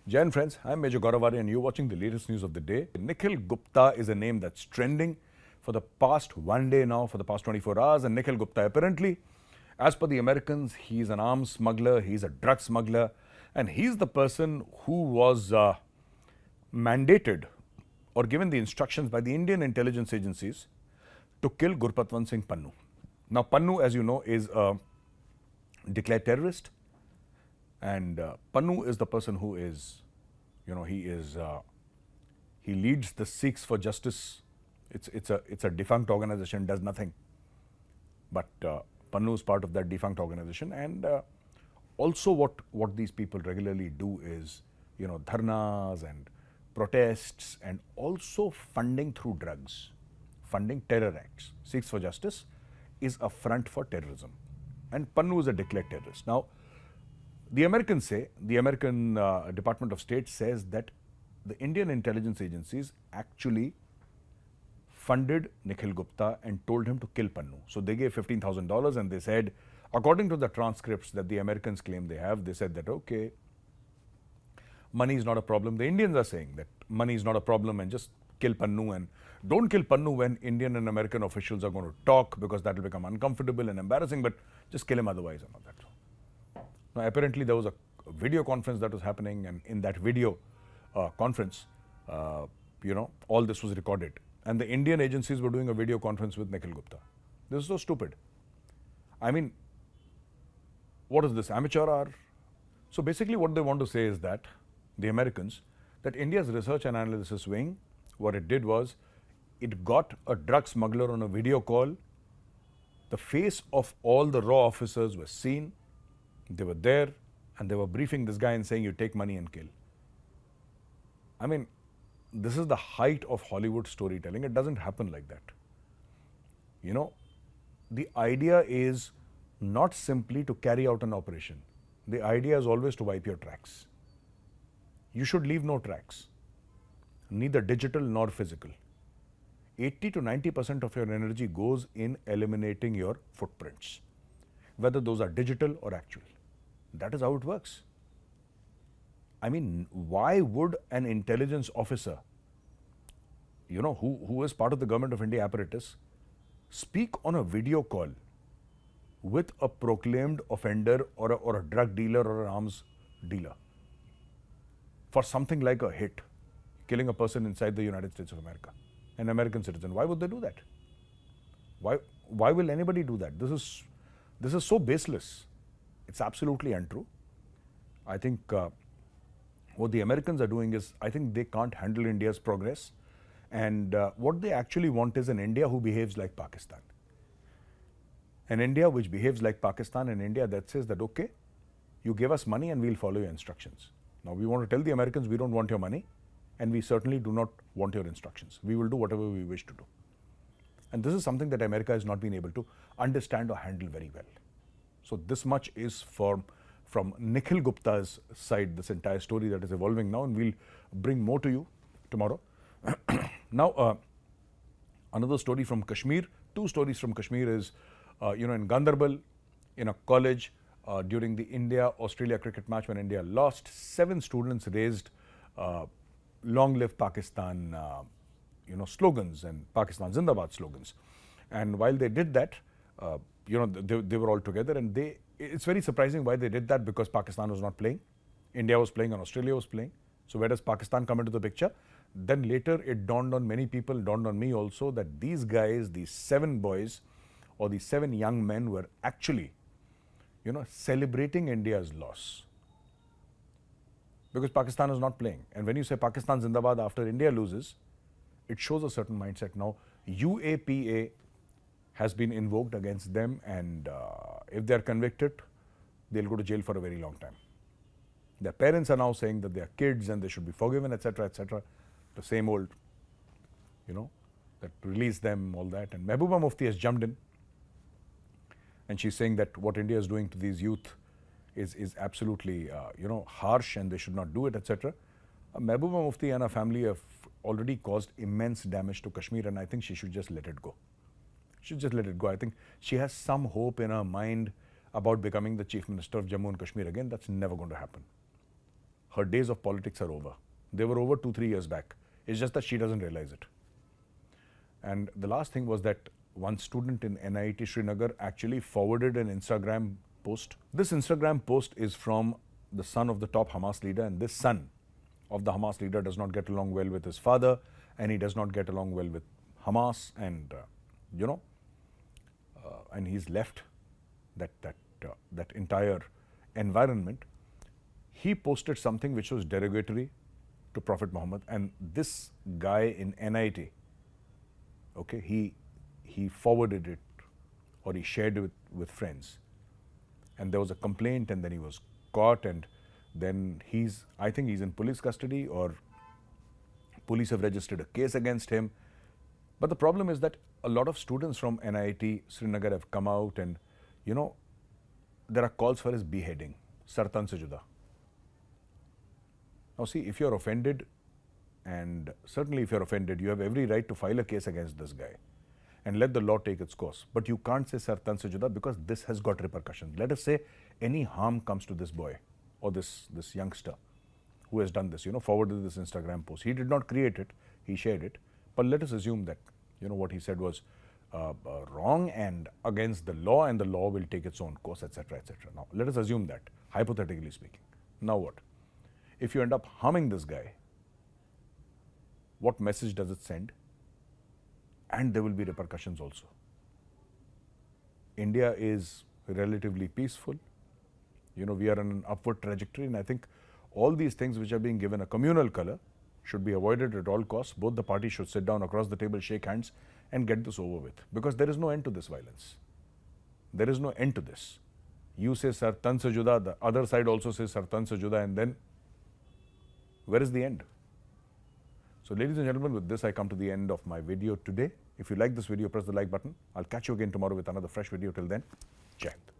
Jain friends, I'm Major Gaurav Arya and you're watching the latest news of the day. Nikhil Gupta is a name that's trending for the past one day now, for the past 24 hours. And Nikhil Gupta apparently, as per the Americans, he's an arms smuggler, he's a drug smuggler, and he's the person who was mandated or given the instructions by the Indian intelligence agencies to kill Gurpatwant Singh Pannun. Now, Pannu, as you know, is a declared terrorist. And Pannu is the person who is, he leads the Sikhs for justice. It's a defunct organization, does nothing. But Pannu is part of that defunct organization. And also what these people regularly do is, dharnas and protests and also funding through drugs, funding terror acts. Sikhs for justice is a front for terrorism. And Pannu is a declared terrorist. Now, the Americans say, the American Department of State says that the Indian intelligence agencies actually funded Nikhil Gupta and told him to kill Pannu. So they gave $15,000 and they said, according to the transcripts that the Americans claim they have, they said that, okay, money is not a problem. The Indians are saying that money is not a problem and just kill Pannu, and don't kill Pannu when Indian and American officials are going to talk because that will become uncomfortable and embarrassing, but just kill him otherwise and all that. Now, apparently there was a video conference that was happening, and in that video conference, all this was recorded. And the Indian agencies were doing a video conference with Nikhil Gupta. This is so stupid. I mean, what is this, amateur hour? So basically what they want to say is that, the Americans, that India's research and analysis wing, what it did was, it got a drug smuggler on a video call. The face of all the raw officers was seen. They were there and they were briefing this guy and saying, you take money and kill. I mean, this is the height of Hollywood storytelling. It doesn't happen like that. The idea is not simply to carry out an operation. The idea is always to wipe your tracks. You should leave no tracks, neither digital nor physical. 80 to 90% of your energy goes in eliminating your footprints, whether those are digital or actual. That is how it works. I mean, why would an intelligence officer, who is part of the government of India apparatus, speak on a video call with a proclaimed offender or a drug dealer or an arms dealer for something like a hit, killing a person inside the United States of America, an American citizen? Why would they do that? Why will anybody do that? This is so baseless. It's absolutely untrue. I think what the Americans are doing is, I think they can't handle India's progress. And what they actually want is an India who behaves like Pakistan. An India which behaves like Pakistan, an India that says that, okay, you give us money and we'll follow your instructions. Now, we want to tell the Americans we don't want your money and we certainly do not want your instructions. We will do whatever we wish to do. And this is something that America has not been able to understand or handle very well. So this much is from Nikhil Gupta's side, this entire story that is evolving now, and we'll bring more to you tomorrow. Now, another story from Kashmir, two stories from Kashmir is, in Gandarbal, in a college, during the India-Australia cricket match when India lost, 7 students raised long live Pakistan, slogans and Pakistan Zindabad slogans. And while they did that, they were all together, and it's very surprising why they did that, because Pakistan was not playing. India was playing and Australia was playing. So where does Pakistan come into the picture? Then later it dawned on many people, dawned on me also, that these guys, these 7 boys or these 7 young men were actually, celebrating India's loss. Because Pakistan is not playing. And when you say Pakistan Zindabad after India loses, it shows a certain mindset. Now, UAPA has been invoked against them, and if they are convicted, they'll go to jail for a very long time. Their parents are now saying that they are kids and they should be forgiven, etc., etc. The same old, that release them, all that. And Mehbooba Mufti has jumped in, and she's saying that what India is doing to these youth is absolutely, harsh, and they should not do it, etc. Mehbooba Mufti and her family have already caused immense damage to Kashmir, and I think she should just let it go. She should just let it go. I think she has some hope in her mind about becoming the Chief Minister of Jammu and Kashmir again. That's never going to happen. her days of politics are over. They were over 2-3 years back. It's just that she doesn't realize it. And the last thing was that one student in NIT Srinagar actually forwarded an Instagram post. This Instagram post is from the son of the top Hamas leader, and this son of the Hamas leader does not get along well with his father, and he does not get along well with Hamas, and and he's left that entire environment. He posted something which was derogatory to Prophet Muhammad, and this guy in NIT, okay, he forwarded it, or he shared it with friends, and there was a complaint, and then he was caught, and then I think he's in police custody, or police have registered a case against him. But the problem is that a lot of students from NIT Srinagar have come out, and there are calls for his beheading, sartan se juda. Now see, if you're offended, and certainly if you're offended, you have every right to file a case against this guy and let the law take its course. But you can't say sartan se juda, because this has got repercussions. Let us say any harm comes to this boy or this youngster who has done this, forwarded this Instagram post. He did not create it, he shared it. But let us assume that, what he said was wrong and against the law, and the law will take its own course, etc., etc. Now, let us assume that, hypothetically speaking. Now what? If you end up harming this guy, what message does it send? And there will be repercussions also. India is relatively peaceful. We are on an upward trajectory, and I think all these things which are being given a communal color should be avoided at all costs. Both the parties should sit down across the table, shake hands, and get this over with. Because there is no end to this violence. There is no end to this. You say sartan se juda, the other side also says sartan se juda, and then where is the end? So ladies and gentlemen, with this I come to the end of my video today. If you like this video, press the like button. I'll catch you again tomorrow with another fresh video. Till then, Jai Hind.